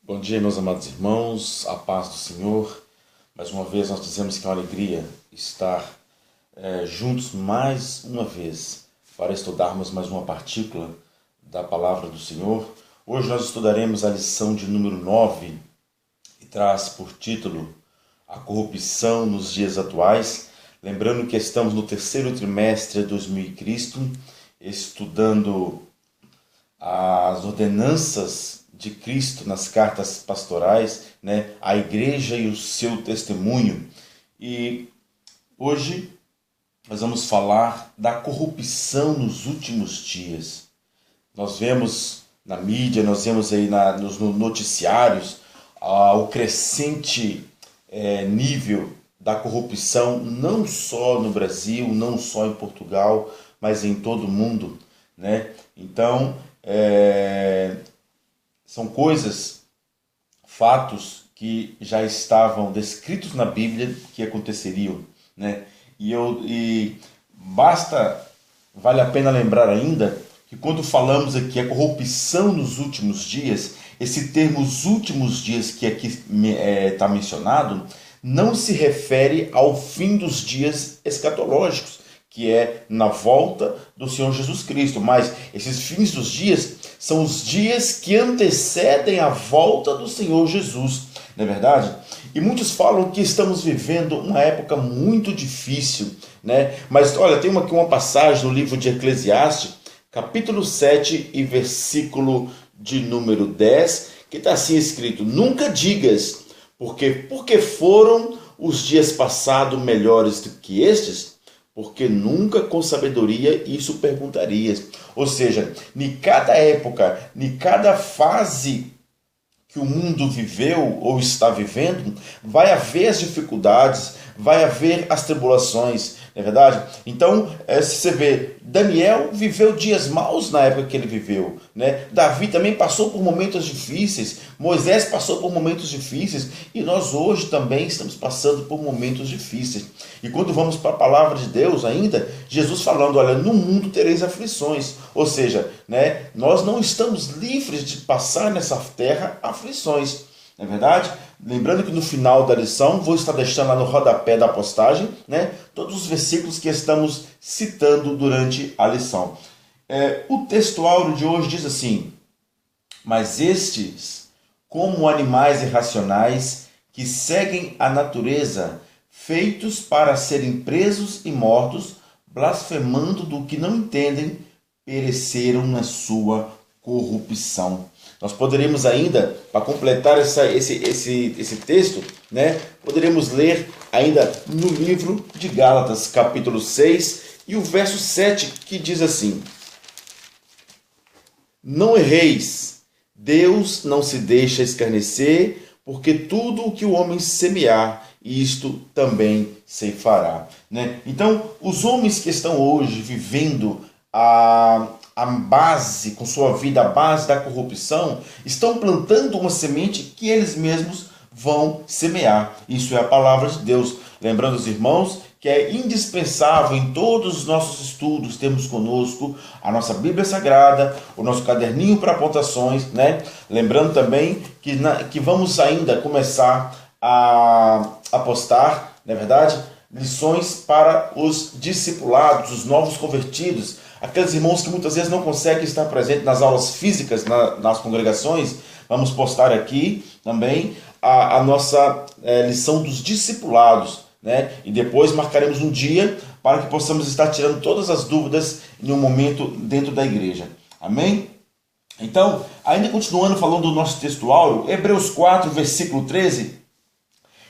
Bom dia, meus amados irmãos, a paz do Senhor. Mais uma vez nós dizemos que é uma alegria estar juntos mais uma vez para estudarmos mais uma partícula da palavra do Senhor. Hoje nós estudaremos a lição de número 9 e traz por título A Corrupção nos Dias Atuais. Lembrando que estamos no terceiro trimestre de 2000 estudando as ordenanças de Cristo nas cartas pastorais, a igreja e o seu testemunho. E hoje nós vamos falar da corrupção nos últimos dias. Nós vemos na mídia, nós vemos aí nos noticiários o crescente nível da corrupção, não só no Brasil, não só em Portugal, mas em todo o mundo, Então, são coisas, fatos que já estavam descritos na Bíblia que aconteceriam, vale a pena lembrar ainda que quando falamos aqui a corrupção nos últimos dias, esse termo os últimos dias que aqui está mencionado, não se refere ao fim dos dias escatológicos, que é na volta do Senhor Jesus Cristo. Mas esses fins dos dias são os dias que antecedem a volta do Senhor Jesus, não é verdade? E muitos falam que estamos vivendo uma época muito difícil, Mas olha, tem aqui uma passagem no livro de Eclesiastes, capítulo 7 e versículo de número 10, que está assim escrito: nunca digas, porque foram os dias passados melhores do que estes, porque nunca com sabedoria isso perguntarias. Ou seja, em cada época, em cada fase que o mundo viveu ou está vivendo, vai haver as dificuldades, vai haver as tribulações, não é verdade? Então, se você vê, Daniel viveu dias maus na época que ele viveu, Davi também passou por momentos difíceis, Moisés passou por momentos difíceis, e nós hoje também estamos passando por momentos difíceis. E quando vamos para a palavra de Deus ainda, Jesus falando, olha, no mundo tereis aflições, ou seja, nós não estamos livres de passar nessa terra aflições, não é verdade? Lembrando que no final da lição, vou estar deixando lá no rodapé da postagem, todos os versículos que estamos citando durante a lição. O texto áureo de hoje diz assim: mas estes, como animais irracionais, que seguem a natureza, feitos para serem presos e mortos, blasfemando do que não entendem, pereceram na sua corrupção. Nós poderíamos ainda, para completar esse texto, poderíamos ler ainda no livro de Gálatas, capítulo 6, e o verso 7, que diz assim: não erreis, Deus não se deixa escarnecer, porque tudo o que o homem semear, isto também ceifará. Então, os homens que estão hoje vivendo a base, com sua vida, a base da corrupção, estão plantando uma semente que eles mesmos vão semear. Isso é a palavra de Deus. Lembrando os irmãos que é indispensável em todos os nossos estudos termos conosco a nossa Bíblia Sagrada, o nosso caderninho para apontações, Lembrando também que vamos ainda começar a postar, não é verdade, lições para os discipulados, os novos convertidos, aqueles irmãos que muitas vezes não conseguem estar presentes nas aulas físicas, nas congregações. Vamos postar aqui também a nossa lição dos discipulados, E depois marcaremos um dia para que possamos estar tirando todas as dúvidas em um momento dentro da igreja. Amém? Então, ainda continuando falando do nosso texto áureo, Hebreus 4, versículo 13,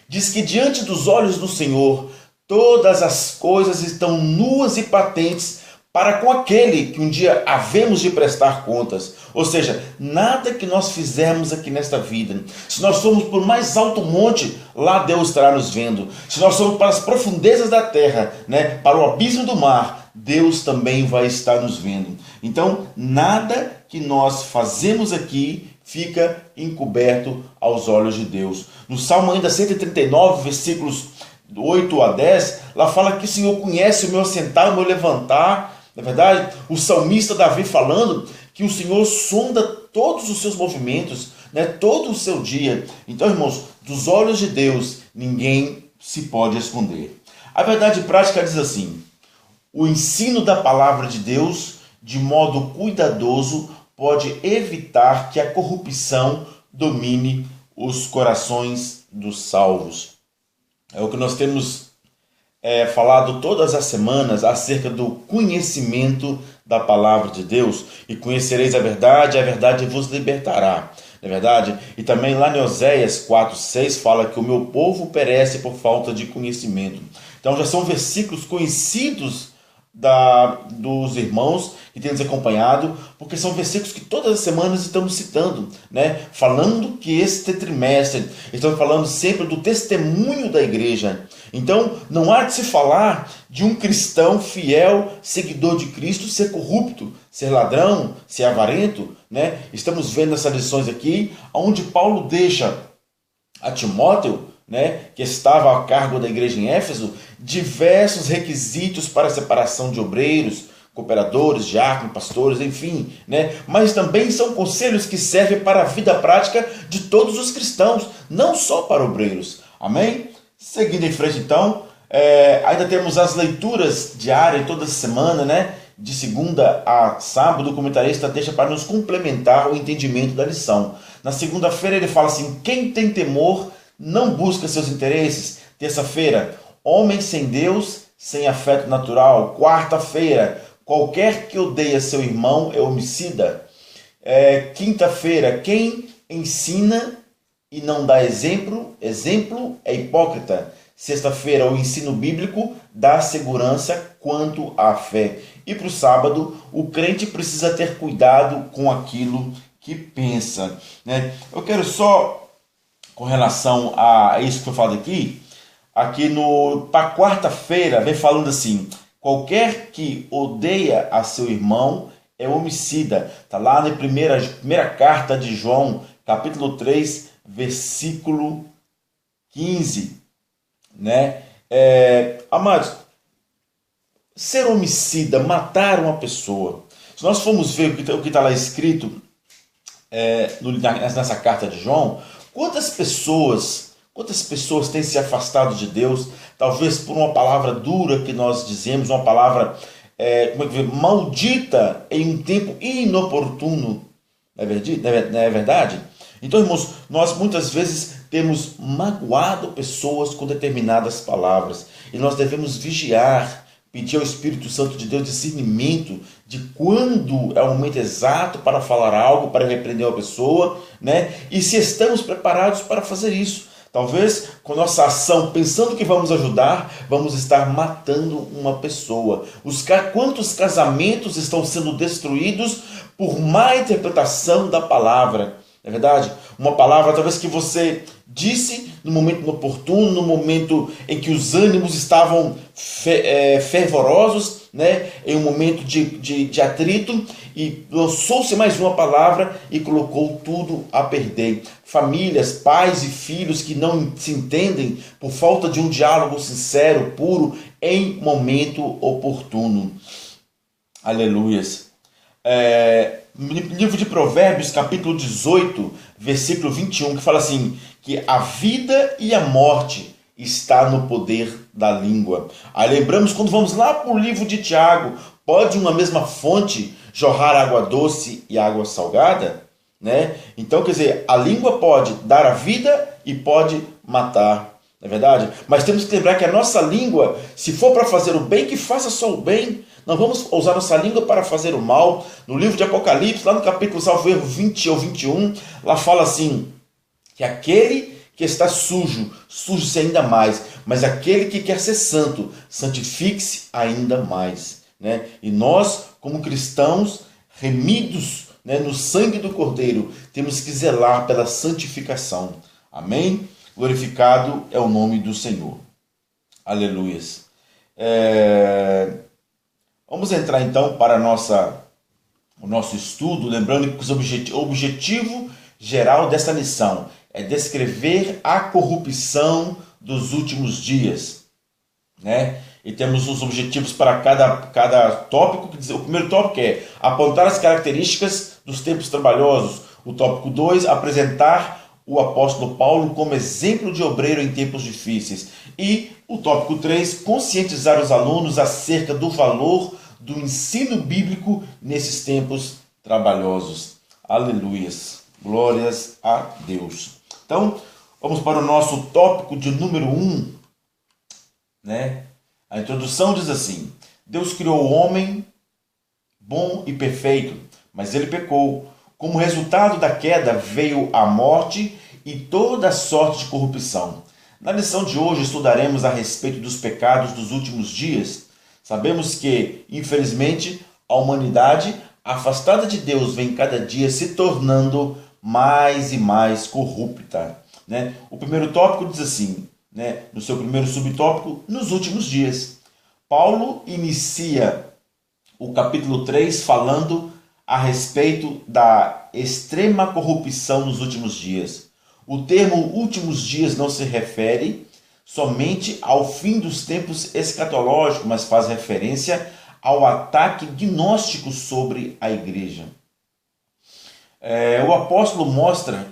diz que diante dos olhos do Senhor todas as coisas estão nuas e patentes para com aquele que um dia havemos de prestar contas. Ou seja, nada que nós fizermos aqui nesta vida, se nós formos por mais alto monte, lá Deus estará nos vendo. Se nós formos para as profundezas da terra, para o abismo do mar, Deus também vai estar nos vendo. Então, nada que nós fazemos aqui fica encoberto aos olhos de Deus. No Salmo ainda 139, versículos 8 a 10, lá fala que o Senhor conhece o meu assentar, o meu levantar. Na verdade, o salmista Davi falando que o Senhor sonda todos os seus movimentos, né, todo o seu dia. Então, irmãos, dos olhos de Deus, ninguém se pode esconder. A verdade prática diz assim: o ensino da palavra de Deus, de modo cuidadoso, pode evitar que a corrupção domine os corações dos salvos. É o que nós temos falado todas as semanas acerca do conhecimento da palavra de Deus. E conhecereis a verdade vos libertará. Não é verdade? E também lá em Oséias 4:6 fala que o meu povo perece por falta de conhecimento. Então já são versículos conhecidos dos irmãos que têm nos acompanhado, porque são versículos que todas as semanas estamos citando, né? Falando que este trimestre, estamos falando sempre do testemunho da igreja. Então não há de se falar de um cristão fiel, seguidor de Cristo, ser corrupto, ser ladrão, ser avarento, né? Estamos vendo essas lições aqui, onde Paulo deixa a Timóteo, né, que estava a cargo da igreja em Éfeso, diversos requisitos para a separação de obreiros, cooperadores, diáconos, pastores, enfim, né? Mas também são conselhos que servem para a vida prática de todos os cristãos, não só para obreiros. Amém? Seguindo em frente, então, ainda temos as leituras diárias toda semana, né? De segunda a sábado, o comentarista deixa para nos complementar o entendimento da lição. Na segunda-feira ele fala assim: quem tem temor não busca seus interesses. Terça-feira, homem sem Deus, sem afeto natural. Quarta-feira, qualquer que odeia seu irmão é homicida. Quinta-feira, quem ensina e não dá exemplo é hipócrita. Sexta-feira, o ensino bíblico dá segurança quanto à fé. E para o sábado, o crente precisa ter cuidado com aquilo que pensa, né? Eu quero só, com relação a isso que foi falado aqui para quarta-feira, vem falando assim: qualquer que odeia a seu irmão é homicida. Está lá na primeira carta de João, capítulo 3, versículo 15. Né? Amados, ser homicida, matar uma pessoa. Se nós formos ver o que está lá escrito nessa carta de João, quantas pessoas têm se afastado de Deus, talvez por uma palavra dura que nós dizemos, uma palavra maldita em um tempo inoportuno. Não é verdade? Então, irmãos, nós muitas vezes temos magoado pessoas com determinadas palavras, e nós devemos vigiar, pedir ao Espírito Santo de Deus discernimento de quando é o momento exato para falar algo, para repreender uma pessoa, né? E se estamos preparados para fazer isso. Talvez com nossa ação, pensando que vamos ajudar, vamos estar matando uma pessoa. Quantos casamentos estão sendo destruídos por má interpretação da palavra? É verdade? Uma palavra talvez que você disse no momento inoportuno, no momento em que os ânimos estavam fervorosos, né? Em um momento de atrito, e lançou-se mais uma palavra e colocou tudo a perder. Famílias, pais e filhos que não se entendem por falta de um diálogo sincero, puro, em momento oportuno. Aleluias. No livro de Provérbios, capítulo 18, versículo 21, que fala assim, que a vida e a morte está no poder da língua. Aí lembramos quando vamos lá para o livro de Tiago: pode uma mesma fonte jorrar água doce e água salgada? Né? Então, quer dizer, a língua pode dar a vida e pode matar, não é verdade? Mas temos que lembrar que a nossa língua, se for para fazer o bem, que faça só o bem. Não vamos usar nossa língua para fazer o mal. No livro de Apocalipse, lá no capítulo, salvo erro, 20 ou 21, lá fala assim, que aquele que está sujo, suje-se ainda mais, mas aquele que quer ser santo, santifique-se ainda mais. Né? E nós, como cristãos, remidos, né, no sangue do Cordeiro, temos que zelar pela santificação. Amém? Glorificado é o nome do Senhor. Aleluias. Vamos entrar então para o nosso estudo, lembrando que o objetivo geral dessa lição é descrever a corrupção dos últimos dias, né? E temos os objetivos para cada tópico. O primeiro tópico é apontar as características dos tempos trabalhosos. O tópico 2, apresentar o apóstolo Paulo como exemplo de obreiro em tempos difíceis. E o tópico 3, conscientizar os alunos acerca do valor do ensino bíblico nesses tempos trabalhosos. Aleluias. Glórias a Deus. Então, vamos para o nosso tópico de número 1. A introdução diz assim: Deus criou o homem bom e perfeito, mas ele pecou. Como resultado da queda veio a morte e toda sorte de corrupção. Na lição de hoje estudaremos a respeito dos pecados dos últimos dias. Sabemos que, infelizmente, a humanidade afastada de Deus vem cada dia se tornando mais e mais corrupta. O primeiro tópico diz assim, no seu primeiro subtópico, nos últimos dias. Paulo inicia o capítulo 3 falando a respeito da extrema corrupção nos últimos dias. O termo últimos dias não se refere somente ao fim dos tempos escatológicos, mas faz referência ao ataque gnóstico sobre a igreja. O apóstolo mostra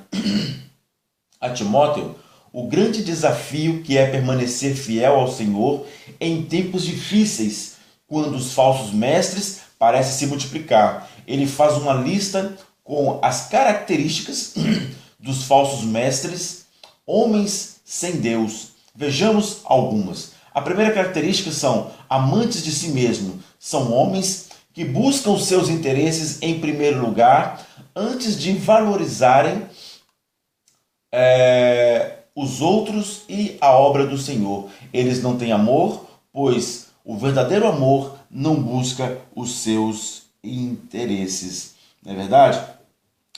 a Timóteo o grande desafio que é permanecer fiel ao Senhor em tempos difíceis, quando os falsos mestres parecem se multiplicar. Ele faz uma lista com as características dos falsos mestres, homens sem Deus. Vejamos algumas. A primeira característica são amantes de si mesmo. São homens que buscam os seus interesses em primeiro lugar, antes de valorizarem os outros e a obra do Senhor. Eles não têm amor, pois o verdadeiro amor não busca os seus interesses. Não é verdade?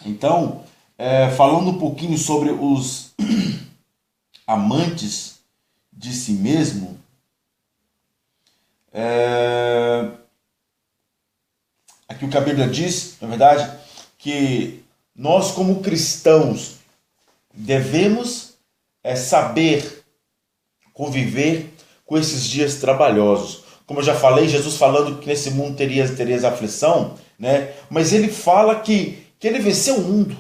Então, falando um pouquinho sobre os amantes de si mesmo, aqui o que a Bíblia diz, na verdade, que nós como cristãos devemos saber conviver com esses dias trabalhosos. Como eu já falei, Jesus falando que nesse mundo terias aflição, mas ele fala que ele venceu o mundo.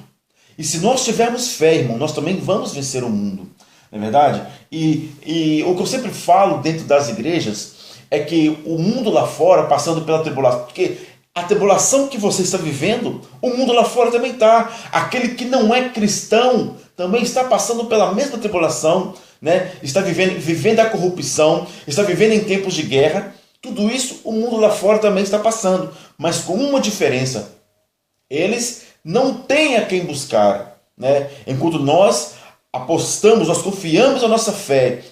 E se nós tivermos fé, irmão, nós também vamos vencer o mundo. Não é verdade? E o que eu sempre falo dentro das igrejas é que o mundo lá fora, passando pela tribulação, porque a tribulação que você está vivendo, o mundo lá fora também está. Aquele que não é cristão também está passando pela mesma tribulação, está vivendo a corrupção, está vivendo em tempos de guerra. Tudo isso o mundo lá fora também está passando, mas com uma diferença: eles não têm a quem buscar, enquanto nós apostamos, nós confiamos a nossa fé,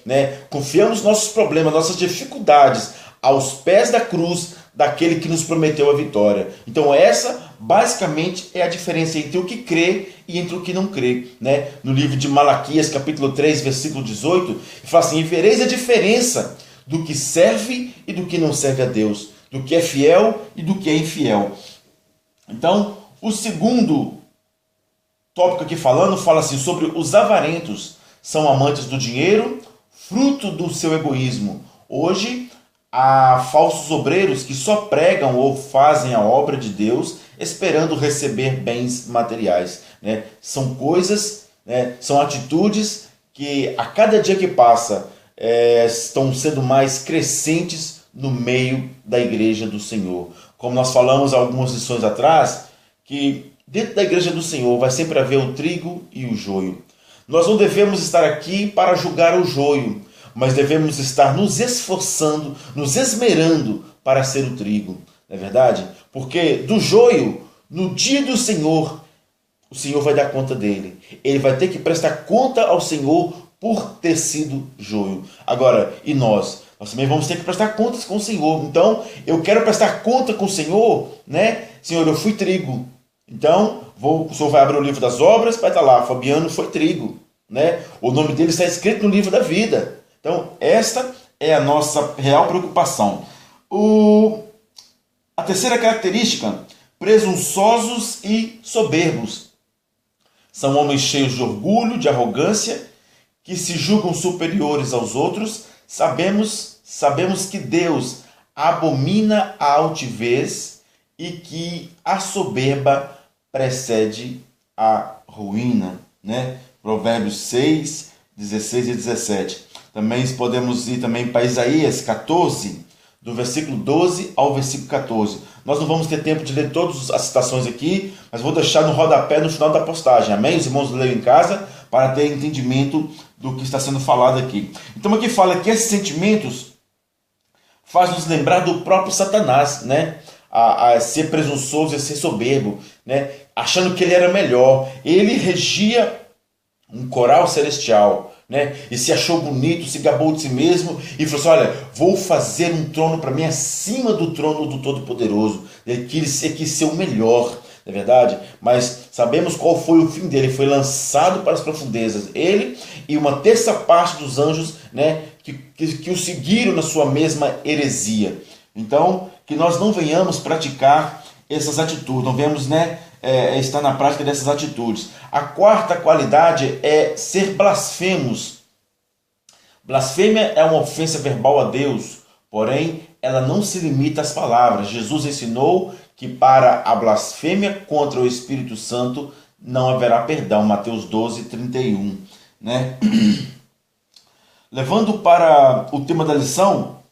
confiamos nos nossos problemas, nossas dificuldades aos pés da cruz daquele que nos prometeu a vitória. Então essa basicamente é a diferença entre o que crê e entre o que não crê. No livro de Malaquias, capítulo 3, versículo 18, ele fala assim: e vereis a diferença do que serve e do que não serve a Deus, do que é fiel e do que é infiel. Então, o segundo tópico aqui fala assim sobre os avarentos. São amantes do dinheiro, fruto do seu egoísmo. Hoje, há falsos obreiros que só pregam ou fazem a obra de Deus esperando receber bens materiais. São coisas, são atitudes que a cada dia que passa estão sendo mais crescentes no meio da igreja do Senhor. Como nós falamos algumas lições atrás, que dentro da igreja do Senhor vai sempre haver o trigo e o joio. Nós não devemos estar aqui para julgar o joio, mas devemos estar nos esforçando, nos esmerando para ser o trigo. Não é verdade? Porque do joio, no dia do Senhor, o Senhor vai dar conta dele. Ele vai ter que prestar conta ao Senhor por ter sido joio. Agora, e nós? Nós também vamos ter que prestar contas com o Senhor. Então, eu quero prestar conta com o Senhor, Senhor, eu fui trigo. Então, o Senhor vai abrir o livro das obras, vai estar lá, Fabiano foi trigo. O nome dele está escrito no livro da vida. Então, esta é a nossa real preocupação. A terceira característica: presunçosos e soberbos. São homens cheios de orgulho, de arrogância, que se julgam superiores aos outros. Sabemos que Deus abomina a altivez e que a soberba precede a ruína, né? Provérbios 6, 16 e 17. Também podemos ir também para Isaías 14, do versículo 12 ao versículo 14. Nós não vamos ter tempo de ler todas as citações aqui, mas vou deixar no rodapé no final da postagem. Amém? Os irmãos leiam em casa para ter entendimento do que está sendo falado aqui. Então aqui fala que esses sentimentos fazem nos lembrar do próprio Satanás, né? A ser presunçoso e a ser soberbo, né? Achando que ele era melhor. Ele regia um coral celestial, né? E se achou bonito, se gabou de si mesmo e falou assim: olha, vou fazer um trono para mim acima do trono do Todo-Poderoso. Ele quis ser o melhor, não é verdade? Mas sabemos qual foi o fim dele. Foi lançado para as profundezas. Ele e uma terça parte dos anjos, né, que o seguiram na sua mesma heresia. Então, que nós não venhamos praticar essas atitudes, não venhamos, né, estar na prática dessas atitudes. A quarta qualidade é ser blasfemos. Blasfêmia é uma ofensa verbal a Deus, porém ela não se limita às palavras. Jesus ensinou que para a blasfêmia contra o Espírito Santo não haverá perdão. Mateus 12, 31. Né? Levando para o tema da lição,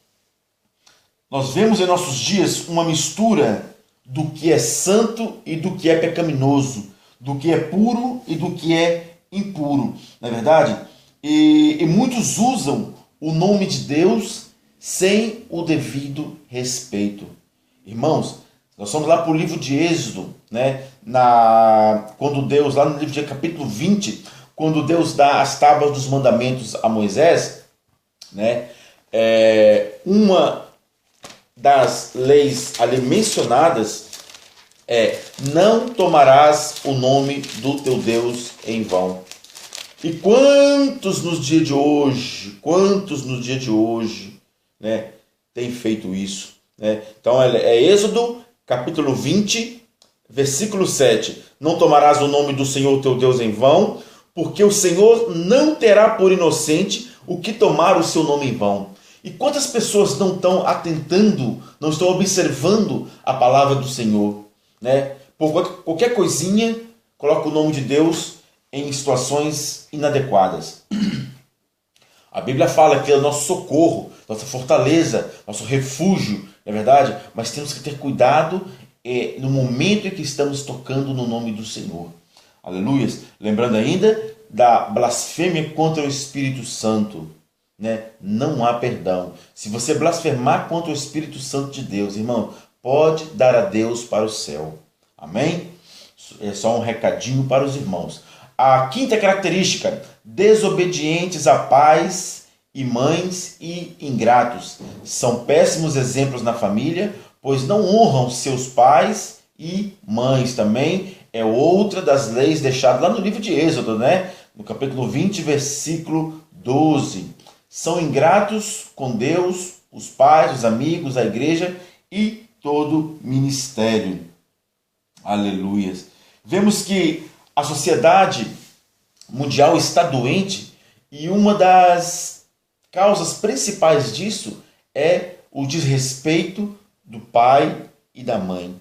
nós vemos em nossos dias uma mistura do que é santo e do que é pecaminoso, do que é puro e do que é impuro, não é verdade? E muitos usam o nome de Deus sem o devido respeito. Irmãos, nós somos lá para o livro de Êxodo, né? Quando Deus, lá no livro de capítulo 20, quando Deus dá as tábuas dos mandamentos a Moisés, né? Uma das leis ali mencionadas não tomarás o nome do teu Deus em vão. E quantos nos dias de hoje, né, tem feito isso, né? Então é Êxodo capítulo 20, versículo 7. Não tomarás o nome do Senhor teu Deus em vão, porque o Senhor não terá por inocente o que tomar o seu nome em vão. E quantas pessoas não estão atentando, não estão observando a palavra do Senhor, né? Por qualquer coisinha, coloca o nome de Deus em situações inadequadas. A Bíblia fala que é o nosso socorro, nossa fortaleza, nosso refúgio, não é verdade? Mas temos que ter cuidado no momento em que estamos tocando no nome do Senhor. Aleluias. Lembrando ainda da blasfêmia contra o Espírito Santo, né? Não há perdão. Se você blasfemar contra o Espírito Santo de Deus, irmão, pode dar a Deus para o céu. Amém? É só um recadinho para os irmãos. A quinta característica: desobedientes a pais e mães e ingratos. São péssimos exemplos na família, pois não honram seus pais e mães. Também é outra das leis deixadas lá no livro de Êxodo, né? No capítulo 20, versículo 12. São ingratos com Deus, os pais, os amigos, a igreja e todo ministério. Aleluias. Vemos que a sociedade mundial está doente e uma das causas principais disso é o desrespeito do pai e da mãe,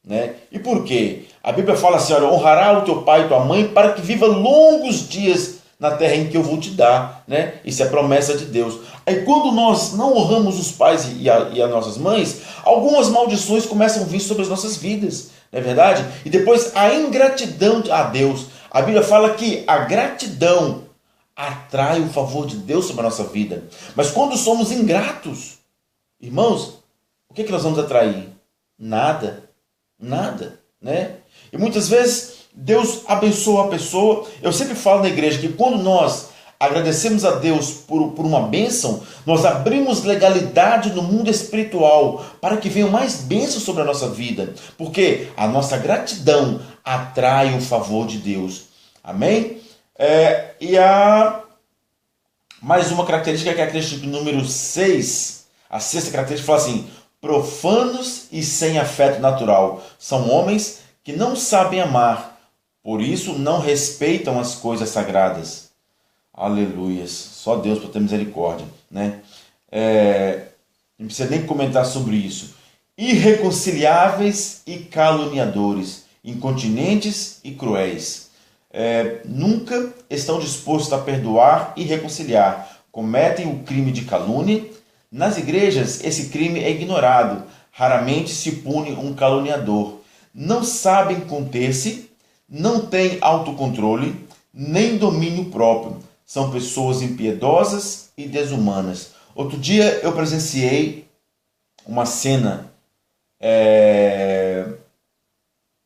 né? E por quê? A Bíblia fala assim: olha, honrará o teu pai e tua mãe para que viva longos dias na terra em que eu vou te dar, né? Isso é promessa de Deus. Aí quando nós não honramos os pais e as nossas mães, algumas maldições começam a vir sobre as nossas vidas, não é verdade? E depois a ingratidão a Deus. A Bíblia fala que a gratidão atrai o favor de Deus sobre a nossa vida. Mas quando somos ingratos, irmãos, o que nós vamos atrair? Nada, né? E muitas vezes Deus abençoa a pessoa. Eu sempre falo na igreja que quando nós agradecemos a Deus por uma bênção, nós abrimos legalidade no mundo espiritual para que venham mais bênçãos sobre a nossa vida, porque a nossa gratidão atrai o favor de Deus. Amém? E há mais uma característica, que é a característica número 6. A sexta característica fala assim: profanos e sem afeto natural. São homens que não sabem amar, por isso não respeitam as coisas sagradas. Aleluias. Só Deus para ter misericórdia, né? Não precisa nem comentar sobre isso. Irreconciliáveis e caluniadores, incontinentes e cruéis. nunca estão dispostos a perdoar e reconciliar. Cometem o crime de calúnia. Nas igrejas, esse crime é ignorado. Raramente se pune um caluniador. Não sabem conter-se, não têm autocontrole, nem domínio próprio. São pessoas impiedosas e desumanas. Outro dia eu presenciei uma cena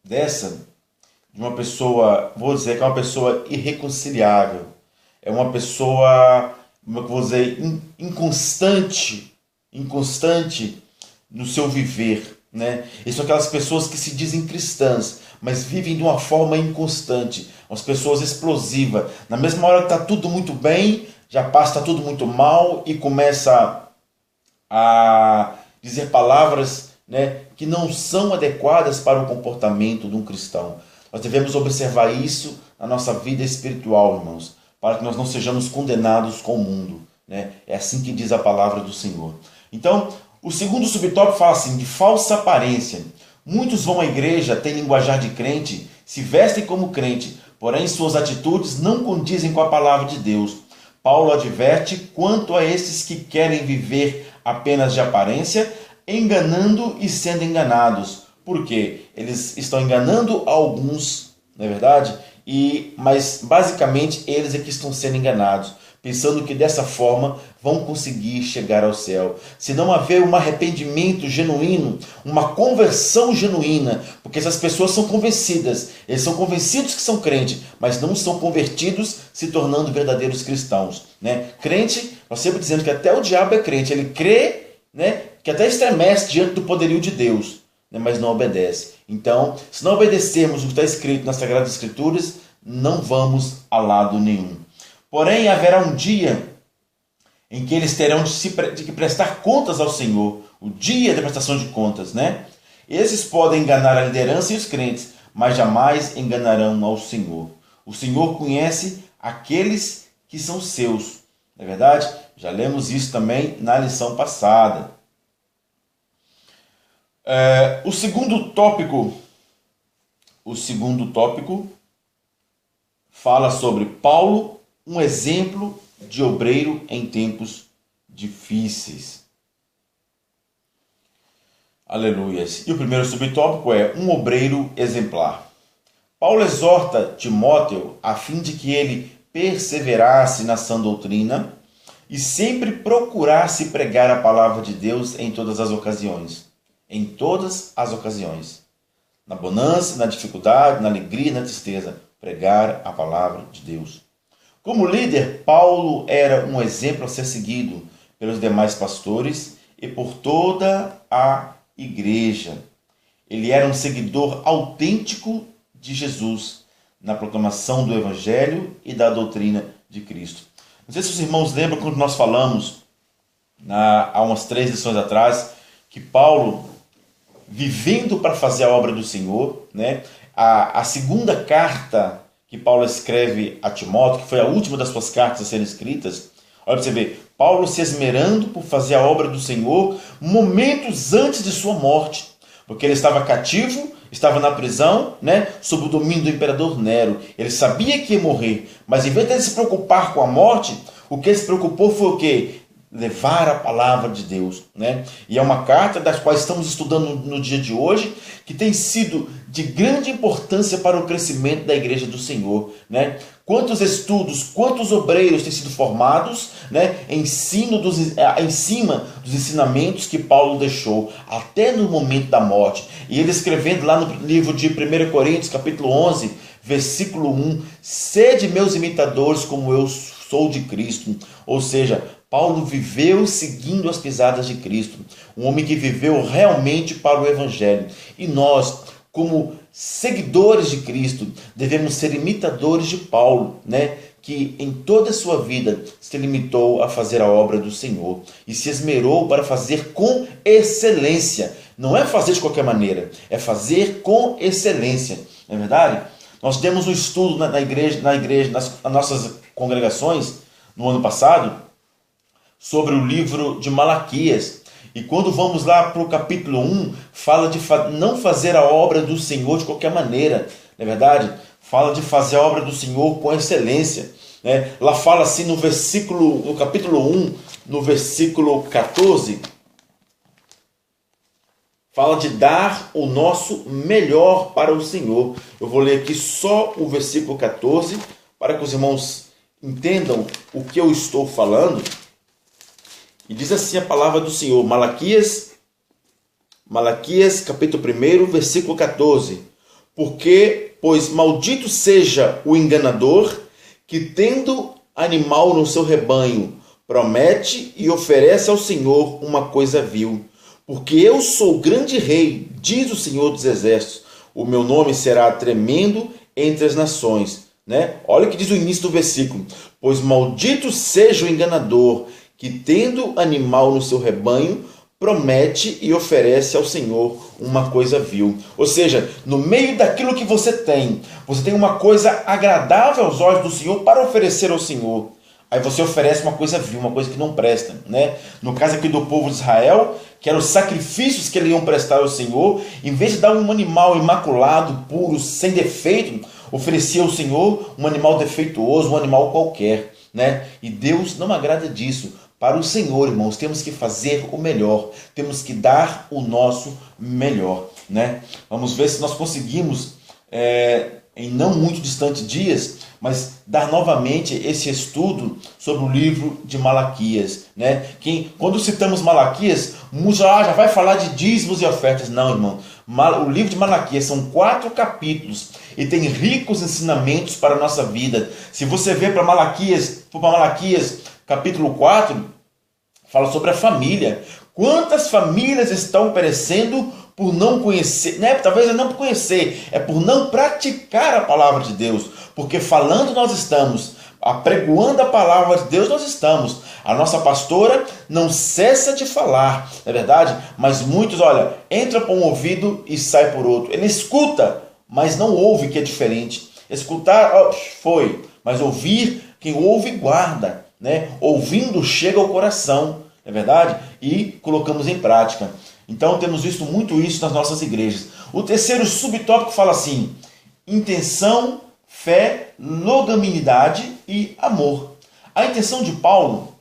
dessa, de uma pessoa, vou dizer que é uma pessoa irreconciliável. É uma pessoa, vou dizer, inconstante no seu viver, né? E são aquelas pessoas que se dizem cristãs, mas vivem de uma forma inconstante. As pessoas explosivas. Na mesma hora que está tudo muito bem, já passa, está tudo muito mal e começa a dizer palavras, né, que não são adequadas para o comportamento de um cristão. Nós devemos observar isso na nossa vida espiritual, irmãos, para que nós não sejamos condenados com o mundo, né? É assim que diz a palavra do Senhor. Então, o segundo subtópico fala assim, de falsa aparência. Muitos vão à igreja, têm linguajar de crente, se vestem como crente, porém suas atitudes não condizem com a palavra de Deus. Paulo adverte quanto a esses que querem viver apenas de aparência, enganando e sendo enganados. Por quê? Eles estão enganando alguns, não é verdade? Mas basicamente eles é que estão sendo enganados, pensando que dessa forma vão conseguir chegar ao céu. Se não haver um arrependimento genuíno, uma conversão genuína, porque essas pessoas são convencidas, eles são convencidos que são crentes, mas não são convertidos, se tornando verdadeiros cristãos, né? Crente, nós sempre dizemos que até o diabo é crente, ele crê, né, que até estremece diante do poderio de Deus, né, mas não obedece. Então, se não obedecermos o que está escrito nas Sagradas Escrituras, não vamos a lado nenhum. Porém, haverá um dia em que eles terão de que prestar contas ao Senhor, o dia da prestação de contas, né? Esses podem enganar a liderança e os crentes, mas jamais enganarão ao Senhor. O Senhor conhece aqueles que são seus, não é verdade? Já lemos isso também na lição passada. O segundo tópico fala sobre Paulo, um exemplo de obreiro em tempos difíceis. Aleluias. E o primeiro subtópico é um obreiro exemplar. Paulo exorta Timóteo a fim de que ele perseverasse na sã doutrina e sempre procurasse pregar a palavra de Deus em todas as ocasiões. Em todas as ocasiões. Na bonança, na dificuldade, na alegria, na tristeza. Pregar a palavra de Deus. Como líder, Paulo era um exemplo a ser seguido pelos demais pastores e por toda a igreja. Ele era um seguidor autêntico de Jesus na proclamação do Evangelho e da doutrina de Cristo. Não sei se os irmãos lembram quando nós falamos, há umas 3 lições atrás, que Paulo, vivendo para fazer a obra do Senhor, né, a segunda carta que Paulo escreve a Timóteo, que foi a última das suas cartas a serem escritas, olha para você ver, Paulo se esmerando por fazer a obra do Senhor momentos antes de sua morte, porque ele estava cativo, estava na prisão, né, sob o domínio do imperador Nero. Ele sabia que ia morrer, mas em vez de ele se preocupar com a morte, o que ele se preocupou foi o quê? Levar a palavra de Deus, né? E é uma carta das quais estamos estudando no dia de hoje, que tem sido de grande importância para o crescimento da igreja do Senhor, né? Quantos estudos, quantos obreiros têm sido formados, né, em cima dos ensinamentos que Paulo deixou, até no momento da morte. E ele escrevendo lá no livro de 1 Coríntios, capítulo 11, versículo 1, sede meus imitadores como eu sou de Cristo. Ou seja, Paulo viveu seguindo as pisadas de Cristo, um homem que viveu realmente para o Evangelho. E nós, como seguidores de Cristo, devemos ser imitadores de Paulo, né? Que em toda a sua vida se limitou a fazer a obra do Senhor e se esmerou para fazer com excelência. Não é fazer de qualquer maneira, é fazer com excelência. Não é verdade? Nós temos um estudo na igreja, nas nossas congregações, no ano passado, sobre o livro de Malaquias. E quando vamos lá para o capítulo 1, fala de não fazer a obra do Senhor de qualquer maneira, não é verdade? fala de fazer a obra do Senhor com excelência, né? Lá fala assim no capítulo 1, no versículo 14, fala de dar o nosso melhor para o Senhor. Eu vou ler aqui só o versículo 14, para que os irmãos entendam o que eu estou falando. E diz assim a palavra do Senhor, Malaquias capítulo 1, versículo 14. Porque, pois maldito seja o enganador, que tendo animal no seu rebanho, promete e oferece ao Senhor uma coisa vil. Porque eu sou grande rei, diz o Senhor dos Exércitos, o meu nome será tremendo entre as nações. Né? Olha o que diz o início do versículo. Pois maldito seja o enganador, que tendo animal no seu rebanho, promete e oferece ao Senhor uma coisa vil. Ou seja, no meio daquilo que você tem uma coisa agradável aos olhos do Senhor para oferecer ao Senhor. Aí você oferece uma coisa vil, uma coisa que não presta, né? No caso aqui do povo de Israel, que eram os sacrifícios que eles iam prestar ao Senhor, em vez de dar um animal imaculado, puro, sem defeito, oferecia ao Senhor um animal defeituoso, um animal qualquer, né? E Deus não agrada disso. Para o Senhor, irmãos, temos que fazer o melhor, temos que dar o nosso melhor, né? Vamos ver se nós conseguimos, em não muito distantes dias, mas dar novamente esse estudo sobre o livro de Malaquias, né? Quando citamos Malaquias, muitos já vai falar de dízimos e ofertas. Não, irmão. O livro de Malaquias são 4 capítulos e tem ricos ensinamentos para a nossa vida. Se você ver para Malaquias capítulo 4, fala sobre a família. Quantas famílias estão perecendo por não conhecer, né? Talvez não por conhecer, é por não praticar a palavra de Deus. Porque falando nós estamos, apregoando a palavra de Deus nós estamos. A nossa pastora não cessa de falar, não é verdade? Mas muitos, olha, entra por um ouvido e sai por outro. Ele escuta, mas não ouve, que é diferente. Escutar, foi, mas ouvir, quem ouve guarda, né? Ouvindo chega ao coração, não é verdade? E colocamos em prática. Então temos visto muito isso nas nossas igrejas. O terceiro subtópico fala assim: intenção, fé, longanimidade e amor. A intenção de Paulo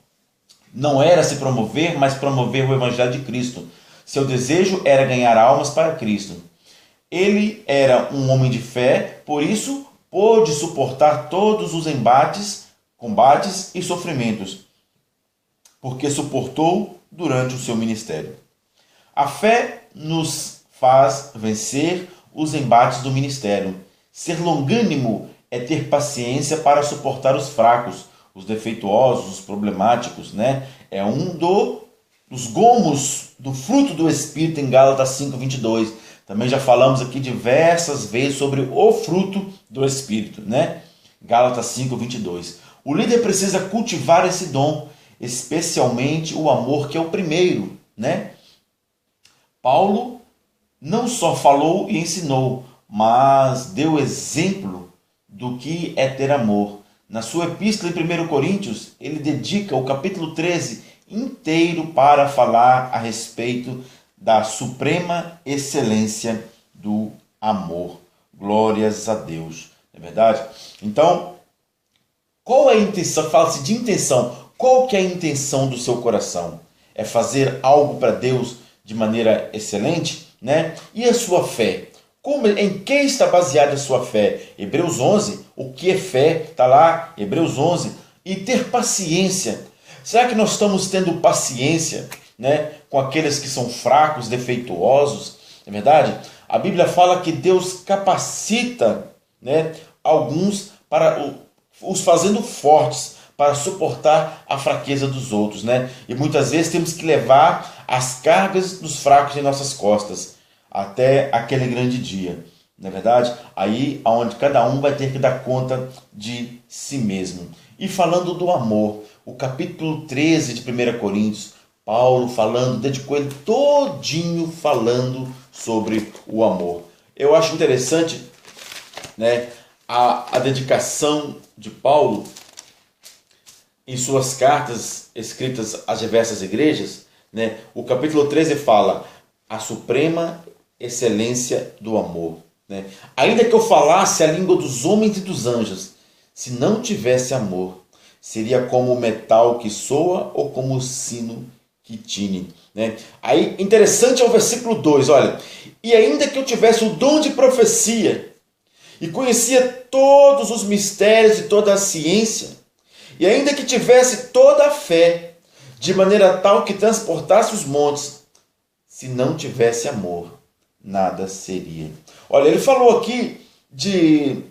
não era se promover, mas promover o evangelho de Cristo. Seu desejo era ganhar almas para Cristo. Ele era um homem de fé, por isso pôde suportar todos os combates e sofrimentos, porque suportou durante o seu ministério. A fé nos faz vencer os embates do ministério. Ser longânimo é ter paciência para suportar os fracos, os defeituosos, os problemáticos, né? É um dos gomos do fruto do Espírito em Gálatas 5:22. Também já falamos aqui diversas vezes sobre o fruto do Espírito, né? Gálatas 5:22. O líder precisa cultivar esse dom, especialmente o amor, que é o primeiro, né? Paulo não só falou e ensinou, mas deu exemplo do que é ter amor. Na sua epístola em 1 Coríntios, ele dedica o capítulo 13 inteiro para falar a respeito da suprema excelência do amor. Glórias a Deus, não é verdade? Então, qual é a intenção? Fala-se de intenção. Qual que é a intenção do seu coração? É fazer algo para Deus de maneira excelente, né? E a sua fé? Em que está baseada a sua fé? Hebreus 11, o que é fé? Está lá, Hebreus 11. E ter paciência. Será que nós estamos tendo paciência, né, com aqueles que são fracos, defeituosos? É verdade? A Bíblia fala que Deus capacita, né, alguns para os fazendo fortes, para suportar a fraqueza dos outros, né? E muitas vezes temos que levar as cargas dos fracos em nossas costas até aquele grande dia, não é verdade? Aí onde cada um vai ter que dar conta de si mesmo. E falando do amor, o capítulo 13 de 1 Coríntios, Paulo falando, dedicou ele todinho falando sobre o amor. Eu acho interessante, né, a dedicação de Paulo em suas cartas escritas às diversas igrejas, né? O capítulo 13 fala a suprema excelência do amor. né? Ainda que eu falasse a língua dos homens e dos anjos, se não tivesse amor, seria como o metal que soa ou como o sino que tine, né? Aí, interessante é o versículo 2, olha. E ainda que eu tivesse o dom de profecia e conhecia todos os mistérios e toda a ciência, e ainda que tivesse toda a fé, de maneira tal que transportasse os montes, se não tivesse amor, nada seria. Olha, ele falou aqui de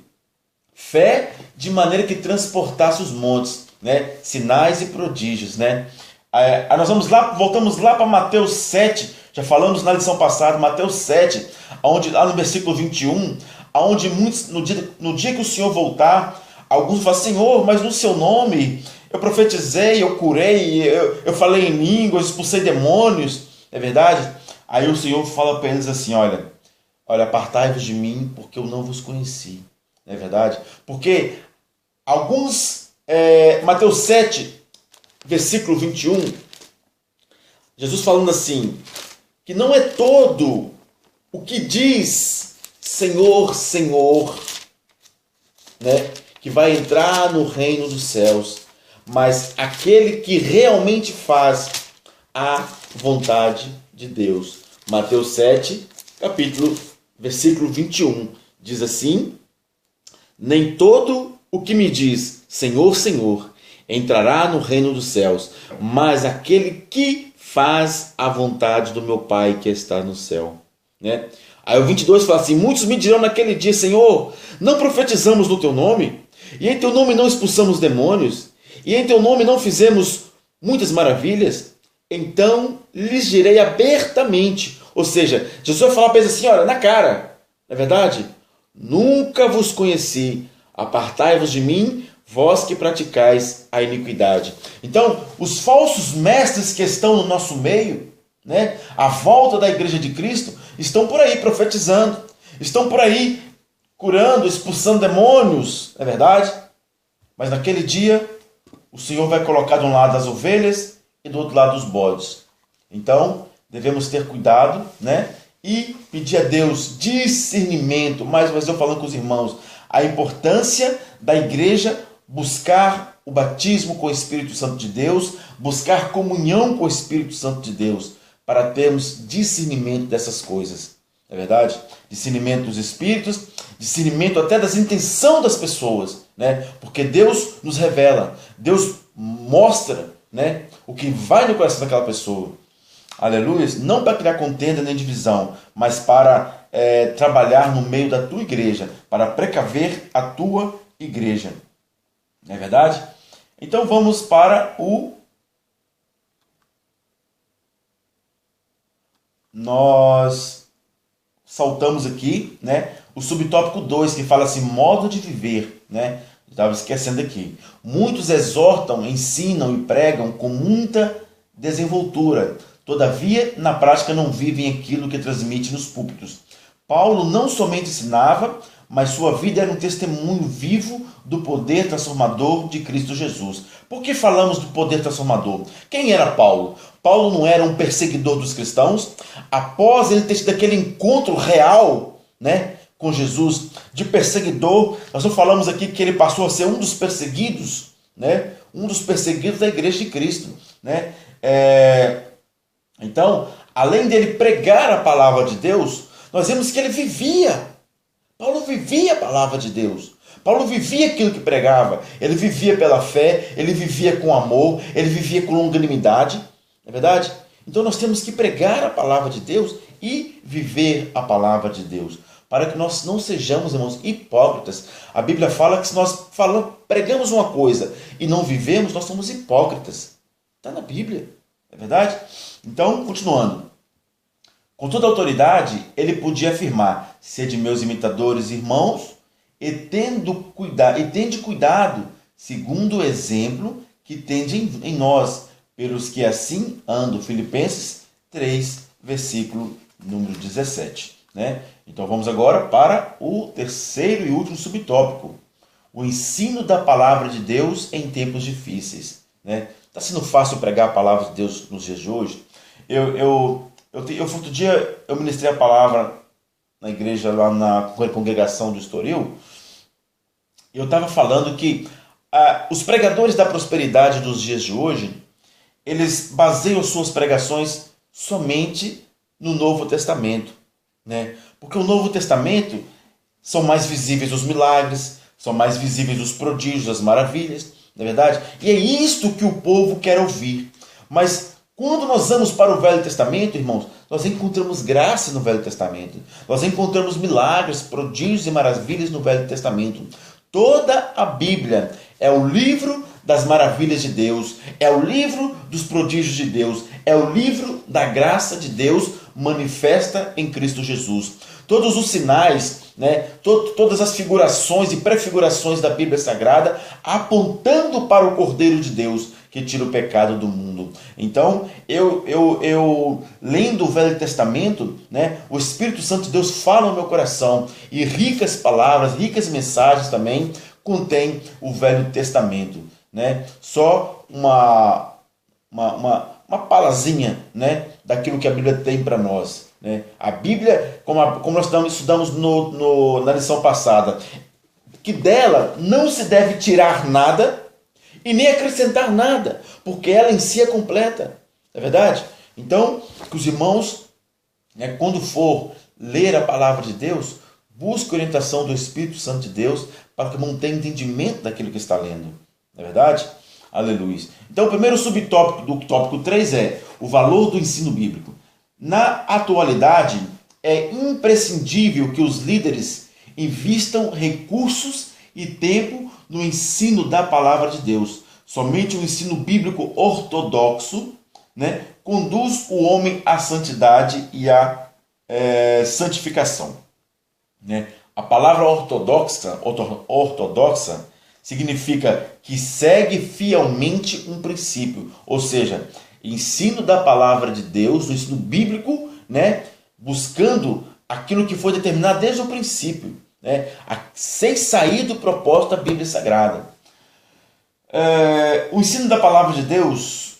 fé de maneira que transportasse os montes, né? Sinais e prodígios, né? Aí nós voltamos lá para Mateus 7, já falamos na lição passada, Mateus 7, onde, lá no versículo 21, onde muitos, no dia que o Senhor voltar, alguns falam, Senhor, mas no seu nome eu profetizei, eu curei, eu falei em línguas, expulsei demônios, é verdade? Aí o Senhor fala para eles assim, olha, apartai-vos de mim, porque eu não vos conheci, não é verdade? Porque alguns, Mateus 7, versículo 21, Jesus falando assim, que não é todo o que diz Senhor, Senhor, né, que vai entrar no reino dos céus, mas aquele que realmente faz a vontade de Deus. Mateus 7, versículo 21, diz assim, nem todo o que me diz Senhor, Senhor, entrará no reino dos céus, mas aquele que faz a vontade do meu Pai que está no céu, né? Aí o 22 fala assim, muitos me dirão naquele dia, Senhor, não profetizamos no teu nome? E em teu nome não expulsamos demônios? E em teu nome não fizemos muitas maravilhas? Então lhes direi abertamente, ou seja, Jesus vai falar para eles assim, olha, na cara, não é verdade? Nunca vos conheci, apartai-vos de mim, vós que praticais a iniquidade. Então, os falsos mestres que estão no nosso meio, né, à volta da igreja de Cristo, estão por aí profetizando, estão por aí curando, expulsando demônios, é verdade? Mas naquele dia, o Senhor vai colocar de um lado as ovelhas e do outro lado os bodes. Então, devemos ter cuidado, né? E pedir a Deus discernimento, mais uma vez eu falando com os irmãos, a importância da igreja buscar o batismo com o Espírito Santo de Deus, buscar comunhão com o Espírito Santo de Deus, para termos discernimento dessas coisas. É verdade? Discernimento dos espíritos, discernimento até das intenções das pessoas, né? Porque Deus nos revela, Deus mostra, né, o que vai no coração daquela pessoa. Aleluia! Não para criar contenda nem divisão, mas para trabalhar no meio da tua igreja, para precaver a tua igreja. Não é verdade? Então vamos para Nós saltamos aqui, né, o subtópico 2, que fala assim, modo de viver, né? Estava esquecendo aqui. Muitos exortam, ensinam e pregam com muita desenvoltura. Todavia, na prática, não vivem aquilo que transmite nos púlpitos. Paulo não somente ensinava, mas sua vida era um testemunho vivo do poder transformador de Cristo Jesus. Por que falamos do poder transformador? Quem era Paulo? Paulo não era um perseguidor dos cristãos? Após ele ter tido aquele encontro real, né, com Jesus, de perseguidor, nós não falamos aqui que ele passou a ser um dos perseguidos, né, um dos perseguidos da igreja de Cristo, né? Então, além dele pregar a palavra de Deus, nós vemos que ele vivia. Paulo vivia a palavra de Deus. Paulo vivia aquilo que pregava. Ele vivia pela fé, ele vivia com amor, ele vivia com longanimidade. Não é verdade? Então nós temos que pregar a palavra de Deus e viver a palavra de Deus, para que nós não sejamos, irmãos, hipócritas. A Bíblia fala que se nós pregamos uma coisa e não vivemos, nós somos hipócritas. Está na Bíblia. É verdade? Então, continuando. Com toda autoridade, ele podia afirmar, sede meus imitadores, irmãos, e tende cuidado, segundo o exemplo que tende em nós, pelos que assim andam. Filipenses 3, versículo número 17. Né? Então vamos agora para o terceiro e último subtópico. O ensino da palavra de Deus em tempos difíceis. Né? Está sendo fácil pregar a palavra de Deus nos dias de hoje? Outro dia eu ministrei a palavra na igreja lá na congregação do Estoril, eu estava falando que os pregadores da prosperidade dos dias de hoje, eles baseiam suas pregações somente no Novo Testamento, né? Porque o Novo Testamento são mais visíveis os milagres, são mais visíveis os prodígios, as maravilhas, não é verdade? E é isto que o povo quer ouvir. Mas quando nós vamos para o Velho Testamento, irmãos, nós encontramos graça no Velho Testamento. Nós encontramos milagres, prodígios e maravilhas no Velho Testamento. Toda a Bíblia é o livro das maravilhas de Deus, é o livro dos prodígios de Deus, é o livro da graça de Deus manifesta em Cristo Jesus. Todos os sinais, né, todas as figurações e prefigurações da Bíblia Sagrada apontando para o Cordeiro de Deus que tira o pecado do mundo. Então, eu lendo o Velho Testamento, né, o Espírito Santo de Deus fala no meu coração e ricas palavras, ricas mensagens também contém o Velho Testamento, né? Só uma palazinha, né, daquilo que a Bíblia tem para nós, né? A Bíblia, como nós estudamos na lição passada, que dela não se deve tirar nada e nem acrescentar nada, porque ela em si é completa, não é verdade? Então, que os irmãos, né, quando for ler a palavra de Deus, busque a orientação do Espírito Santo de Deus para que mantenha entendimento daquilo que está lendo, não é verdade? Aleluia. Então, o primeiro subtópico do tópico 3 é o valor do ensino bíblico. Na atualidade, é imprescindível que os líderes invistam recursos e tempo no ensino da palavra de Deus. Somente o ensino bíblico ortodoxo, né, conduz o homem à santidade e à santificação, né? A palavra ortodoxa significa que segue fielmente um princípio, ou seja, ensino da palavra de Deus, o ensino bíblico, né, buscando aquilo que foi determinado desde o princípio, né, sem sair do propósito da Bíblia Sagrada. O ensino da palavra de Deus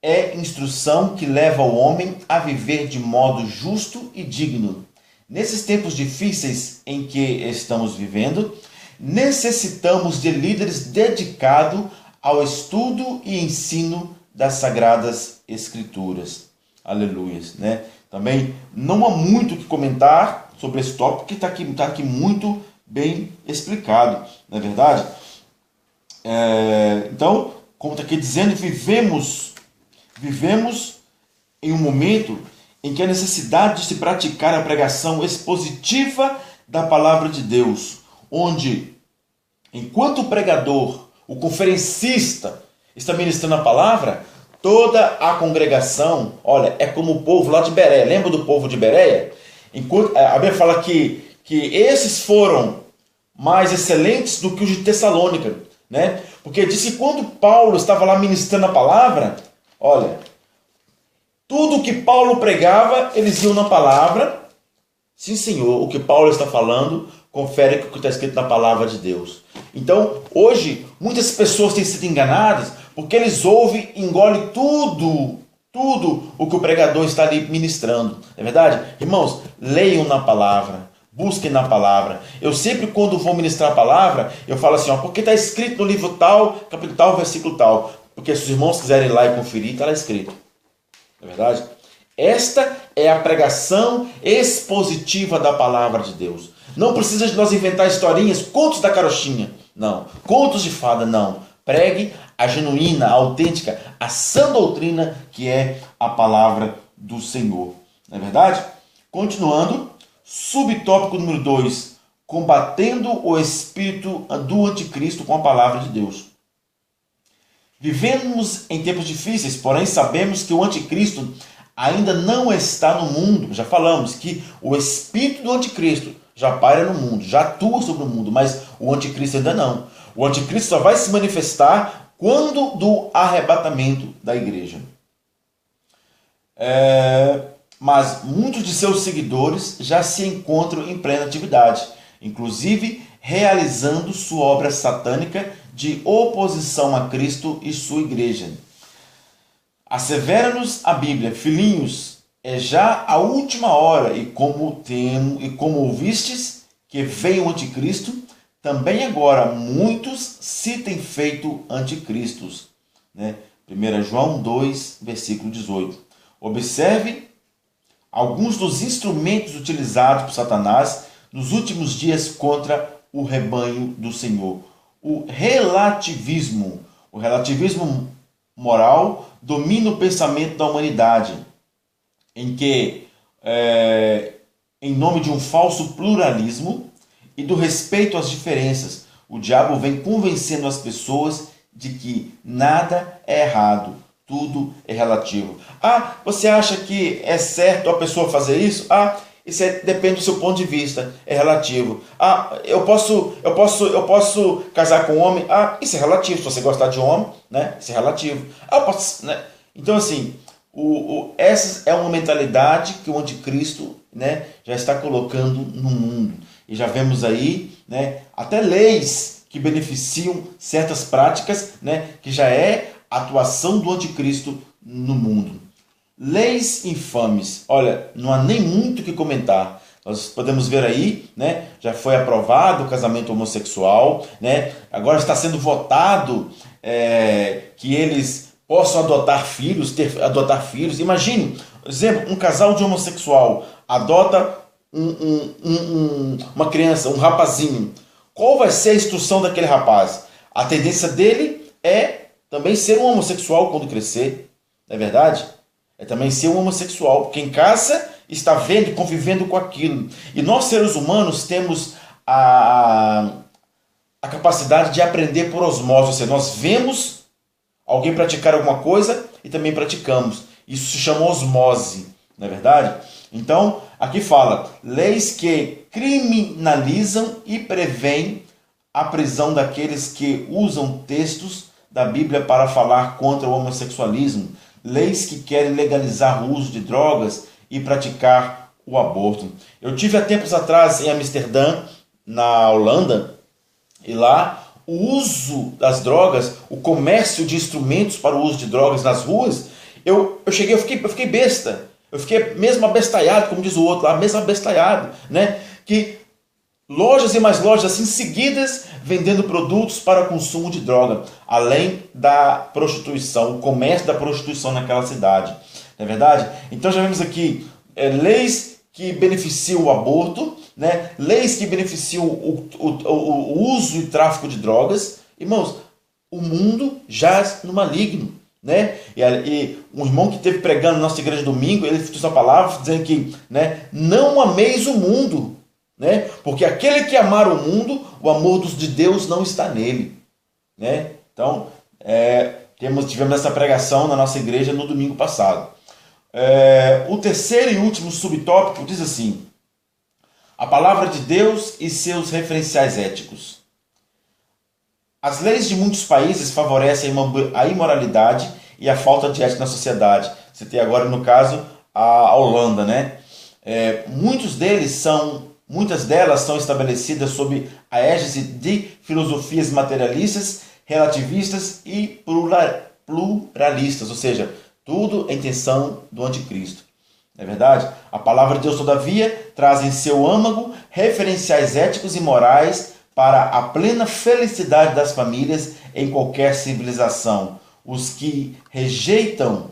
é instrução que leva o homem a viver de modo justo e digno. Nesses tempos difíceis em que estamos vivendo, necessitamos de líderes dedicados ao estudo e ensino das Sagradas Escrituras. Aleluia, né? Também não há muito o que comentar sobre esse tópico, que está aqui muito bem explicado, não é verdade? Então, como está aqui dizendo, vivemos em um momento em que a necessidade de se praticar a pregação expositiva da palavra de Deus, onde, enquanto o pregador, o conferencista, está ministrando a palavra, toda a congregação, olha, é como o povo lá de Bereia. Lembra do povo de Bereia? Enquanto, a Bíblia fala que esses foram mais excelentes do que os de Tessalônica, né? Porque disse que quando Paulo estava lá ministrando a palavra, olha, tudo que Paulo pregava, eles iam na palavra. Sim, Senhor, o que Paulo está falando, confere com o que está escrito na palavra de Deus. Então, hoje, muitas pessoas têm sido enganadas porque eles ouvem e engolem tudo o que o pregador está ali ministrando. Não é verdade? Irmãos, leiam na palavra, busquem na palavra. Eu sempre, quando vou ministrar a palavra, eu falo assim, porque está escrito no livro tal, capítulo tal, versículo tal. Porque se os irmãos quiserem ir lá e conferir, está lá escrito. Não é verdade? Esta é a pregação expositiva da palavra de Deus. Não precisa de nós inventar historinhas, contos da carochinha. Não. Contos de fada, não. Pregue a genuína, a autêntica, a sã doutrina que é a palavra do Senhor. Não é verdade? Continuando, subtópico número 2. Combatendo o espírito do anticristo com a palavra de Deus. Vivemos em tempos difíceis, porém sabemos que o anticristo ainda não está no mundo. Já falamos que o espírito do anticristo já paira no mundo, já atua sobre o mundo, mas o anticristo ainda não. O anticristo só vai se manifestar quando do arrebatamento da igreja. Mas muitos de seus seguidores já se encontram em plena atividade, inclusive realizando sua obra satânica de oposição a Cristo e sua igreja. Assevera-nos a Bíblia, filhinhos, é já a última hora, e como ouvistes que veio o anticristo, também agora muitos se têm feito anticristos. Né? 1 João 2, versículo 18. Observe alguns dos instrumentos utilizados por Satanás nos últimos dias contra o rebanho do Senhor. O relativismo moral domina o pensamento da humanidade, em que, em nome de um falso pluralismo e do respeito às diferenças, o diabo vem convencendo as pessoas de que nada é errado, tudo é relativo. Ah, você acha que é certo a pessoa fazer isso? Ah, isso depende do seu ponto de vista, é relativo. Ah, eu posso casar com um homem? Ah, isso é relativo. Se você gostar de homem, né, isso é relativo. Ah, eu posso, né? Então, assim, essa é uma mentalidade que o anticristo, né, já está colocando no mundo. E já vemos aí, né, até leis que beneficiam certas práticas, né, que já é a atuação do anticristo no mundo. Leis infames. Olha, não há nem muito o que comentar. Nós podemos ver aí, né, já foi aprovado o casamento homossexual, né, agora está sendo votado que eles possam adotar filhos. Imagine, por exemplo, um casal de homossexual adota uma criança, um rapazinho. Qual vai ser a instrução daquele rapaz? A tendência dele é também ser um homossexual quando crescer, não é verdade? É também ser um homossexual, porque em casa está vendo, convivendo com aquilo. E nós, seres humanos, temos a capacidade de aprender por osmose, ou seja, nós vemos alguém praticar alguma coisa e também praticamos. Isso se chama osmose, não é verdade? Então, aqui fala, leis que criminalizam e prevêem a prisão daqueles que usam textos da Bíblia para falar contra o homossexualismo, leis que querem legalizar o uso de drogas e praticar o aborto. Eu tive há tempos atrás em Amsterdã, na Holanda, e lá o uso das drogas, o comércio de instrumentos para o uso de drogas nas ruas, eu fiquei besta. Eu fiquei mesmo abestalhado, como diz o outro lá, mesmo abestalhado, né? Que lojas e mais lojas assim seguidas vendendo produtos para consumo de droga, além da prostituição, o comércio da prostituição naquela cidade, não é verdade? Então já vemos aqui leis que beneficiam o aborto, né? Leis que beneficiam o uso e tráfico de drogas. Irmãos, o mundo jaz no maligno. Né? E um irmão que esteve pregando na nossa igreja domingo, ele fez uma palavra dizendo que, né, não ameis o mundo, né? Porque aquele que amar o mundo, o amor de Deus não está nele, né? Então, tivemos essa pregação na nossa igreja no domingo passado. O terceiro e último subtópico diz assim: a palavra de Deus e seus referenciais éticos. As leis de muitos países favorecem a imoralidade e a falta de ética na sociedade. Citei agora, no caso, a Holanda, né? Muitas delas são estabelecidas sob a égide de filosofias materialistas, relativistas e pluralistas, ou seja, tudo a intenção do anticristo. Não é verdade? A palavra de Deus, todavia, traz em seu âmago referenciais éticos e morais para a plena felicidade das famílias em qualquer civilização. Os que rejeitam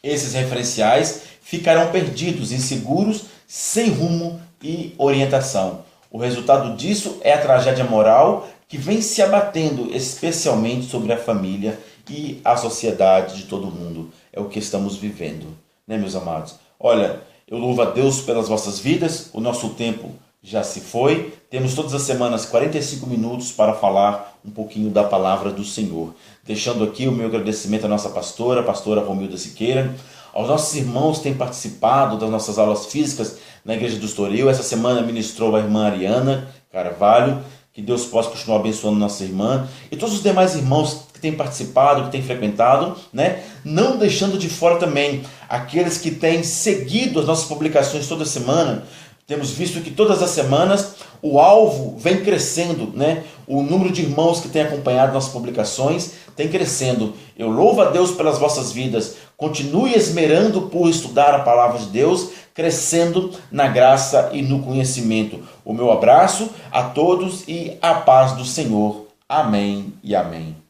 esses referenciais ficarão perdidos, inseguros, sem rumo e orientação. O resultado disso é a tragédia moral que vem se abatendo especialmente sobre a família e a sociedade de todo mundo. É o que estamos vivendo, né, meus amados? Olha, eu louvo a Deus pelas vossas vidas, o nosso tempo já se foi. Temos todas as semanas 45 minutos para falar um pouquinho da palavra do Senhor. Deixando aqui o meu agradecimento à nossa pastora, a pastora Romilda Siqueira, aos nossos irmãos que têm participado das nossas aulas físicas na Igreja do Estoril. Essa semana ministrou a irmã Ariana Carvalho. Que Deus possa continuar abençoando nossa irmã e todos os demais irmãos que têm participado, que têm frequentado, né? Não deixando de fora também aqueles que têm seguido as nossas publicações toda semana. Temos visto que todas as semanas o alvo vem crescendo, né? O número de irmãos que têm acompanhado nossas publicações tem crescendo. Eu louvo a Deus pelas vossas vidas. Continue esmerando por estudar a palavra de Deus, crescendo na graça e no conhecimento. O meu abraço a todos e a paz do Senhor. Amém e amém.